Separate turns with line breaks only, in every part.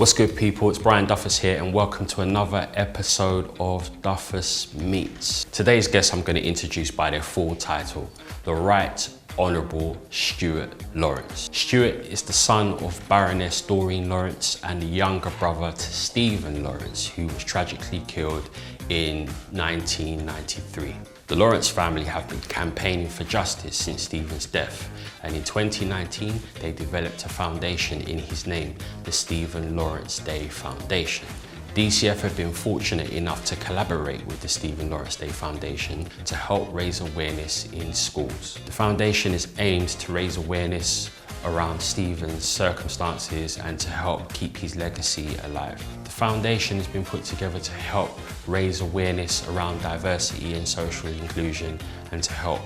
What's good, people? It's Brian Duffus here and welcome to another episode of Duffus Meets. Today's guest I'm going to introduce by their full title, the Right Honourable Stuart Lawrence. Stuart is the son of Baroness Doreen Lawrence and the younger brother to Stephen Lawrence, who was tragically killed in 1993. The Lawrence family have been campaigning for justice since Stephen's death, and in 2019 they developed a foundation in his name, the Stephen Lawrence Day Foundation. DCF have been fortunate enough to collaborate with the Stephen Lawrence Day Foundation to help raise awareness in schools. The foundation is aimed to raise awareness around Stephen's circumstances and to help keep his legacy alive. The foundation has been put together to help raise awareness around diversity and social inclusion and to help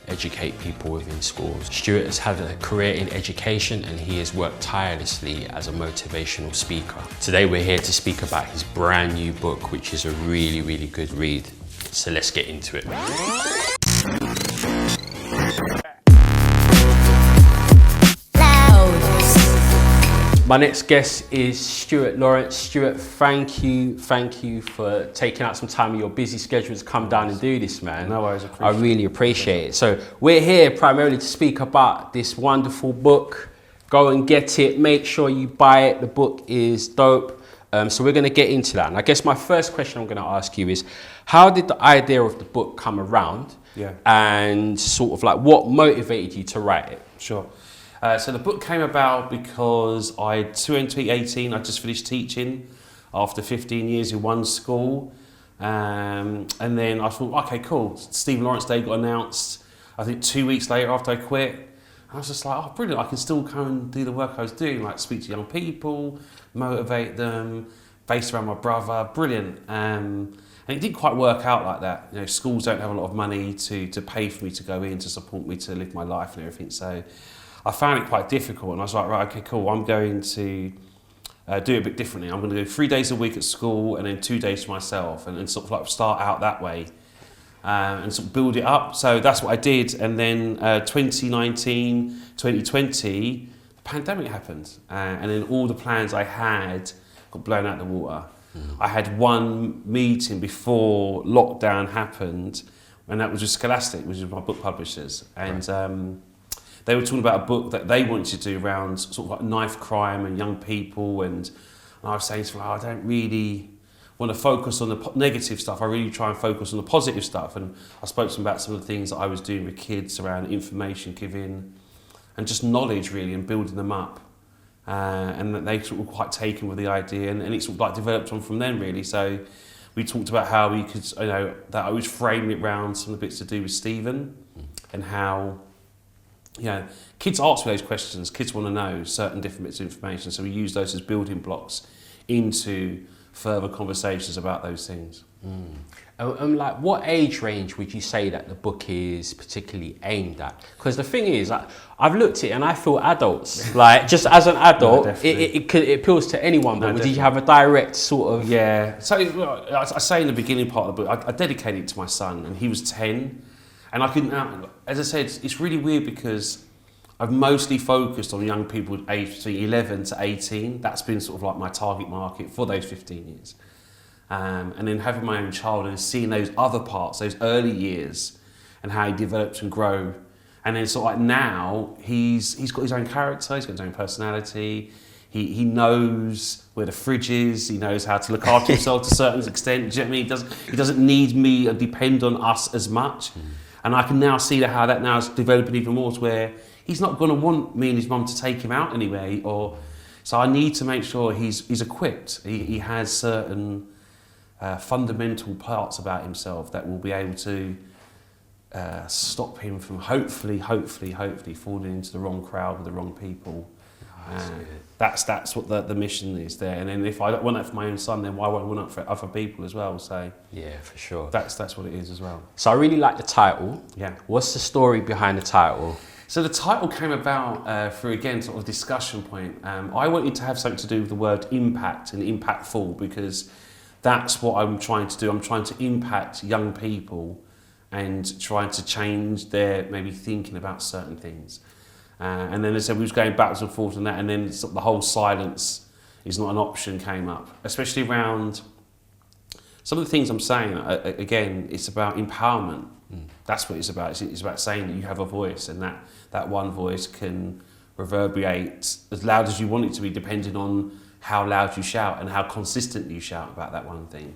educate people within schools. Stuart has had a career in education and he has worked tirelessly as a motivational speaker. Today we're here to speak about his brand new book, which is a really good read. So let's get into it. My next guest is Stuart Lawrence. Stuart, thank you for taking out some time of your busy schedule to come down and do this, man.
No worries,
I really appreciate it. So we're here primarily to speak about this wonderful book. Go and get it, make sure you buy it. The book is dope. So we're gonna get into that. And I guess my first question I'm gonna ask you is, how did the idea of the book come around?
Yeah.
And sort of like what motivated you to write it?
Sure. So the book came about because in 2018 I just finished teaching after 15 years in one school, and then I thought, okay, cool, Stephen Lawrence Day got announced I think 2 weeks later after I quit. I was just like, oh brilliant, I can still come and do the work I was doing, like speak to young people, motivate them, based around my brother, brilliant. And it didn't quite work out like that. You know, schools don't have a lot of money to pay for me to go in, to support me to live my life and everything, so I found it quite difficult, and I was like, right, okay, cool, I'm going to do it a bit differently. I'm going to do 3 days a week at school and then 2 days for myself, and sort of like start out that way and sort of build it up. So that's what I did, and then 2019, 2020, the pandemic happened, and then all the plans I had got blown out of the water. I had one meeting before lockdown happened, and that was with Scholastic, which is my book publishers, and they were talking about a book that they wanted to do around sort of like knife crime and young people, and I was saying to them, I don't really want to focus on the negative stuff, I really try and focus on the positive stuff, and I spoke to them about some of the things that I was doing with kids around information giving and just knowledge really, and building them up, and that they sort of were quite taken with the idea, and it sort of like developed on from then really. So we talked about how we could, you know, that I was framing it around some of the bits to do with Stephen and how, you know, kids ask me those questions, kids want to know certain different bits of information, so we use those as building blocks into further conversations about those things.
Like, what age range would you say that the book is particularly aimed at? Because the thing is, I've looked at it and I feel adults, like just as an adult, it appeals to anyone, but did you have a direct sort of...
Yeah, so I say in the beginning part of the book, I dedicated it to my son, and he was 10, and I couldn't, as I said, it's really weird because I've mostly focused on young people aged between 11 to 18. That's been sort of like my target market for those 15 years. And then having my own child and seeing those other parts, those early years, and how he developed and grow. And then sort of like now, he's got his own character, he's got his own personality, he knows where the fridge is, he knows how to look after himself to a certain extent. Do you know what I mean? He doesn't need me or depend on us as much. And I can now see how that now is developing even more to where he's not going to want me and his mum to take him out anyway. So I need to make sure he's equipped. He has certain fundamental parts about himself that will be able to stop him from hopefully falling into the wrong crowd with the wrong people. That's what the mission is there. And then if I don't want that for my own son, then why won't I want it for other people as well? So
yeah, for sure.
That's what it is as well.
So I really like the title.
Yeah.
What's the story behind the title?
So the title came about through, again, sort of discussion point. I wanted to have something to do with the word impact and impactful, because that's what I'm trying to do. I'm trying to impact young people and trying to change their maybe thinking about certain things. And then as I said, we was going backwards and forwards on that, and then sort of the whole silence is not an option came up, especially around some of the things I'm saying. Again, it's about empowerment. That's what it's about. It's about saying that you have a voice, and that one voice can reverberate as loud as you want it to be, depending on how loud you shout and how consistent you shout about that one thing.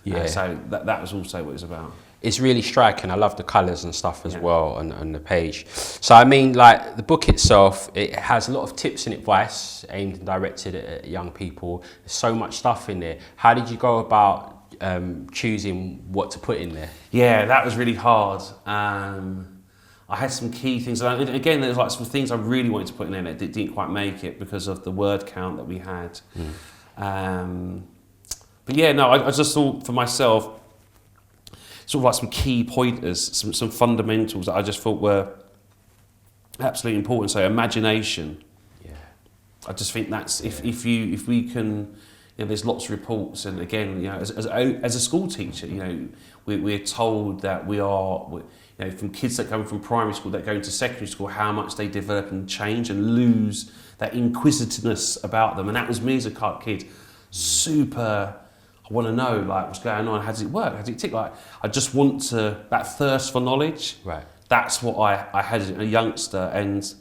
Yeah.
So that was also what it was about.
It's really striking. I love the colours and stuff as well on the page. So I mean, like the book itself, it has a lot of tips and advice aimed and directed at young people. There's so much stuff in there. How did you go about choosing what to put in there?
Yeah, that was really hard. I had some key things. And again, there's like some things I really wanted to put in there that didn't quite make it because of the word count that we had. But yeah, no, I just thought for myself, sort of like some key pointers, some fundamentals that I just thought were absolutely important. So imagination. Yeah. I just think that's if we can. You know, there's lots of reports, and again, you know, as a school teacher, you know, we're told that we are, you know, from kids that come from primary school that go into secondary school, how much they develop and change and lose that inquisitiveness about them. And that was me as a kid, super. I want to know, like, what's going on. How does it work? How does it tick? Like, I just want to that thirst for knowledge. Right. That's what I had as a youngster, and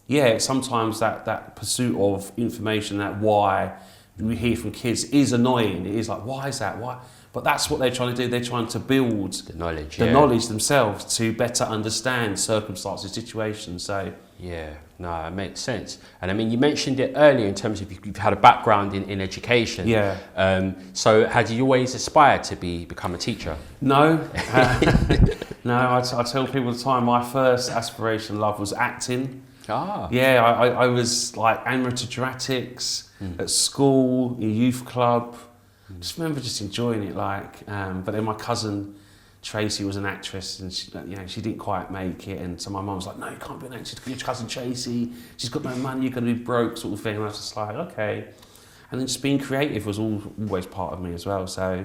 yeah, sometimes that pursuit of information, that why. We hear from kids is annoying. It is like, why is that? Why? But that's what they're trying to do. They're trying to build the knowledge themselves to better understand circumstances, situations. So
yeah, no, it makes sense. And I mean, you mentioned it earlier in terms of you've had a background in education.
Yeah.
So had you always aspired to become a teacher?
No. No, I tell people all the time, my first aspiration, love, was acting.
Ah.
Yeah, I was like amateur dramatics at school, in youth club. Just remember just enjoying it, like. But then my cousin Tracy was an actress, and she didn't quite make it. And so my mum was like, "No, you can't be an actress. Your cousin Tracy, she's got no money. You're going to be broke," sort of thing. And I was just like, okay. And then just being creative was always part of me as well. So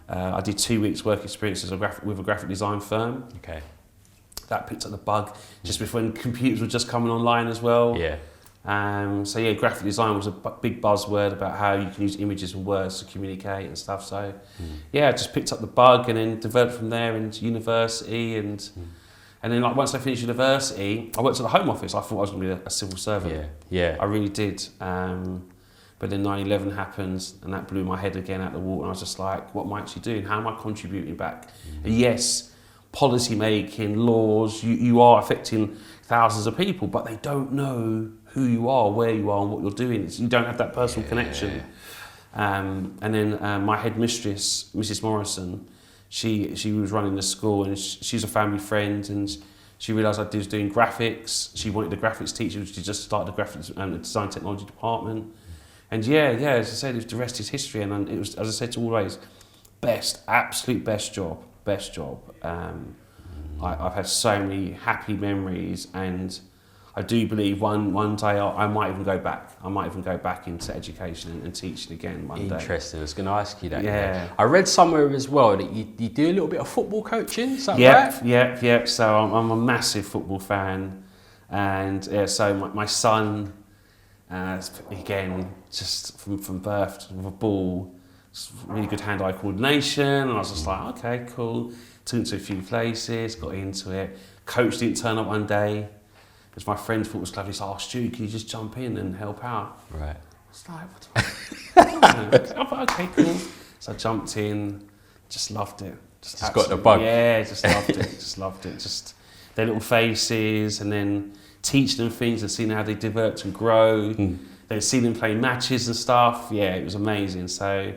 I did 2 weeks work experience with a graphic design firm.
Okay.
That picked up the bug just before when computers were just coming online as well.
Yeah.
So yeah, graphic design was a big buzzword about how you can use images and words to communicate and stuff. So yeah, I just picked up the bug and then developed from there into university and then like once I finished university, I worked at the Home Office. I thought I was going to be a civil servant.
Yeah. Yeah.
I really did. But then 9/11 happened and that blew my head again out the water. And I was just like, what am I actually doing? How am I contributing back? And yes, policy making, laws, you are affecting thousands of people, but they don't know who you are, where you are and what you're doing. You don't have that personal connection. And then my headmistress, Mrs. Morrison, she was running the school and she's a family friend and she realised I was doing graphics. She wanted a graphics teacher. She just started the graphics and design technology department. And yeah, as I said, the rest is history. And it was, as I said to always, absolute best job. I've had so many happy memories, and I do believe one day I might even go back. I might even go back into education and teaching again one day.
Interesting. I was going to ask you that.
Yeah.
I read somewhere as well that you do a little bit of football coaching. Is that right?
Yep. So I'm a massive football fan, and so my son, again, just from birth with a ball. Really good hand-eye coordination, and I was just like, okay, cool. Took him to a few places, got into it. Coach didn't turn up one day, because my friend thought it was clever. He said, "Oh, Stu, can you just jump in and help out?"
Right.
I was like, what? Okay, cool. So I jumped in, just loved it.
Just got the bug.
Yeah, just loved it. Just loved it. Just their little faces, and then teaching them things and seeing how they develop and grow. Then seeing them play matches and stuff, yeah, it was amazing. So,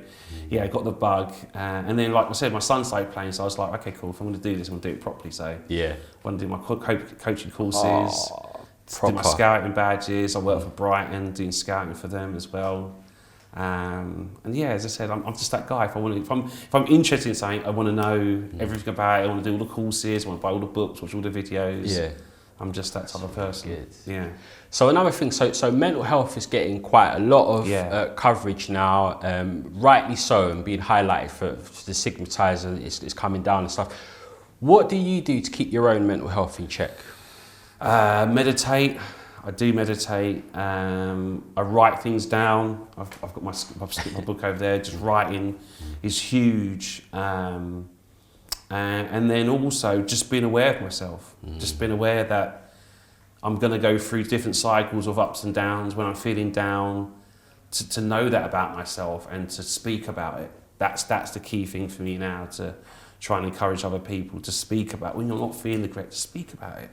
yeah, I got the bug. And then, like I said, my son started playing, so I was like, okay, cool, if I'm going to do this, I'm going to do it properly. So, I want to do my coaching courses, do my scouting badges. I work for Brighton, doing scouting for them as well. And yeah, as I said, I'm just that guy. If I'm interested in something, I want to know everything about it. I want to do all the courses, I want to buy all the books, watch all the videos. Yeah. I'm just that type of person. Good. Yeah.
So another thing, so mental health is getting quite a lot of coverage now, rightly so, and being highlighted for the stigmatizer is coming down and stuff. What do you do to keep your own mental health in check?
Meditate. I do meditate. I write things down. I've got my book over there. Just writing is huge. And then also just being aware of myself. Just being aware that I'm going to go through different cycles of ups and downs. When I'm feeling down, to know that about myself and to speak about it. That's the key thing for me now, to try and encourage other people to speak about when you're not feeling correct. To speak about it.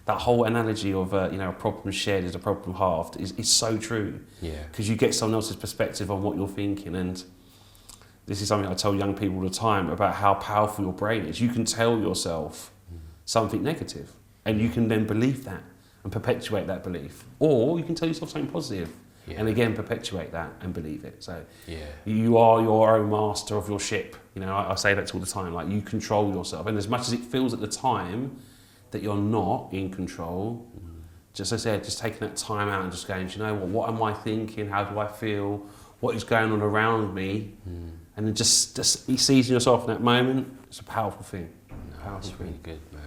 That whole analogy of a problem shared is a problem halved is so true. Because you get someone else's perspective on what you're thinking, and this is something I tell young people all the time about how powerful your brain is. You can tell yourself something negative, and you can then believe that and perpetuate that belief, or you can tell yourself something positive. And again, perpetuate that and believe it. So you are your own master of your ship. I say that all the time. Like, you control yourself, and as much as it feels at the time that you're not in control, just as I said, just taking that time out and just going, do you know what am I thinking? How do I feel? What is going on around me? And then just seizing yourself in that moment. It's a powerful thing.
That's really good, man.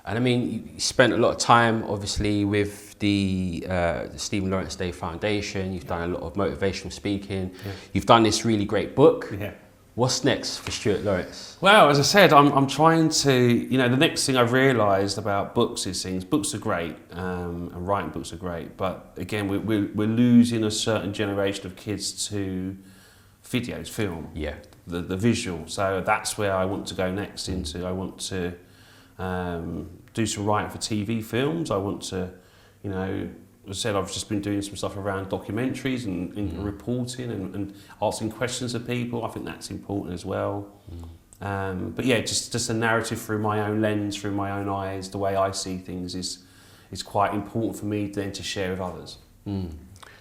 And I mean, you spent a lot of time, obviously, with the Stuart Lawrence Foundation. You've done a lot of motivational speaking. You've done this really great book. What's next for Stuart Lawrence?
Well, as I said, I'm trying to, the next thing I've realised about books is books are great, and writing books are great, but again, we're losing a certain generation of kids to videos, film, the visual. So that's where I want to go next into. I want to do some writing for TV films. I want to, as I said, I've just been doing some stuff around documentaries and reporting and asking questions of people. I think that's important as well. But yeah, just a narrative through my own lens, through my own eyes, the way I see things is quite important for me then to share with others.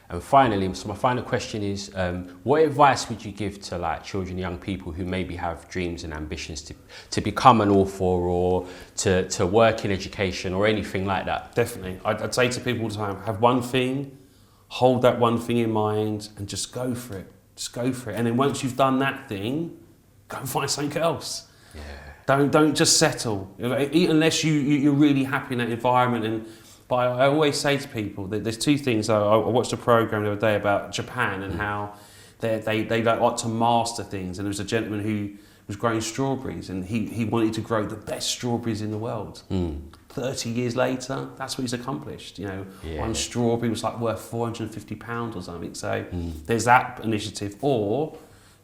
And finally, so my final question is, what advice would you give to children and young people who maybe have dreams and ambitions to become an author or to work in education or anything like that?
Definitely. I'd say to people all the time, have one thing, hold that one thing in mind and just go for it. Just go for it. And then once you've done that thing, go and find something else. Don't just settle. Unless you're really happy in that environment. But I always say to people that there's two things. I watched a program the other day about Japan and how they like to master things. And there was a gentleman who was growing strawberries, and he wanted to grow the best strawberries in the world. 30 years later, that's what he's accomplished. One strawberry was worth £450 or something. So there's that initiative. Or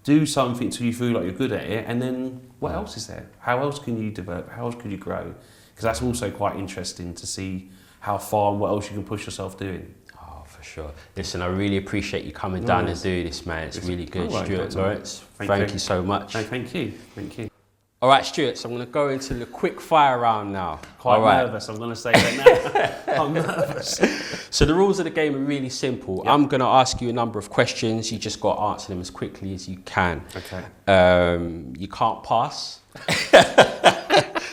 do something till you feel like you're good at it, and then what else is there? How else can you develop? How else can you grow? Because that's also quite interesting to see how far and what else you can push yourself doing.
Oh, for sure. Listen, I really appreciate you coming down and doing this, man. It's really good. Stuart Lawrence, thank you so much.
No, thank you.
All right, Stuart, so I'm going to go into the quick fire round now.
Quite nervous, I'm going to say that now. I'm nervous.
So the rules of the game are really simple. I'm going to ask you a number of questions. You just got to answer them as quickly as you can.
Okay.
You can't pass.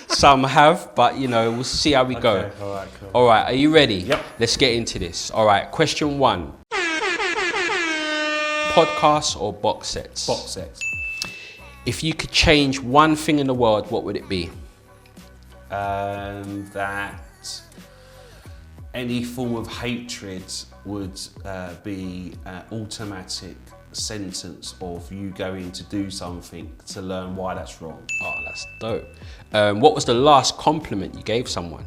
Some have, but we'll see how we go.
All right, cool.
All right, are you ready?
Yep.
Let's get into this. All right, question 1. Podcasts or box sets?
Box sets.
If you could change one thing in the world, what would it be?
That any form of hatred would be an automatic sentence of you going to do something to learn why that's wrong.
Oh, that's dope. What was the last compliment you gave someone?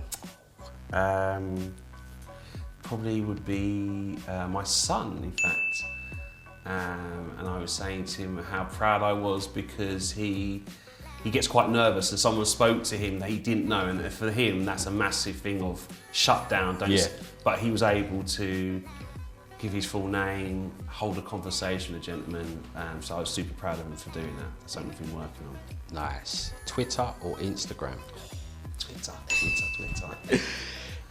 Probably would be my son, in fact. And I was saying to him how proud I was because he gets quite nervous and someone spoke to him that he didn't know, and for him that's a massive thing of shut down. But he was able to give his full name, hold a conversation with a gentleman, so I was super proud of him for doing that. That's something we've been working on.
Nice. Twitter or Instagram?
Twitter.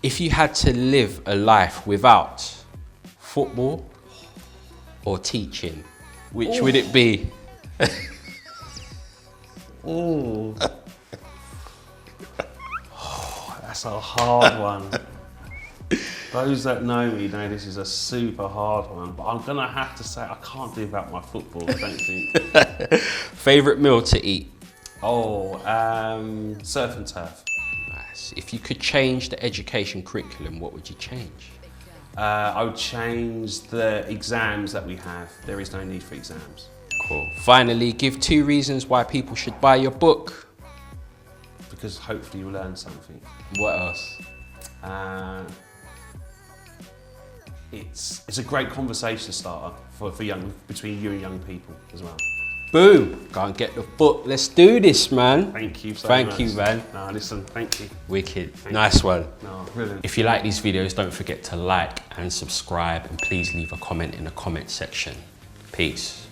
If you had to live a life without football or teaching, which would it be?
Oh, that's a hard one. Those that know me know this is a super hard one, but I'm gonna have to say I can't do without my football, I don't think.
Favourite meal to eat?
Surf and turf.
Nice. If you could change the education curriculum, what would you change?
I would change the exams that we have. There is no need for exams.
Cool. Finally, give 2 reasons why people should buy your book.
Because hopefully you'll learn something.
What else?
It's a great conversation starter between you and young people as well.
Boom! Go and get the book. Let's do this, man.
Thank you so much.
Thank you, man.
No, listen, thank you.
Wicked. Nice one.
No, brilliant.
If you like these videos, don't forget to like and subscribe, and please leave a comment in the comment section. Peace.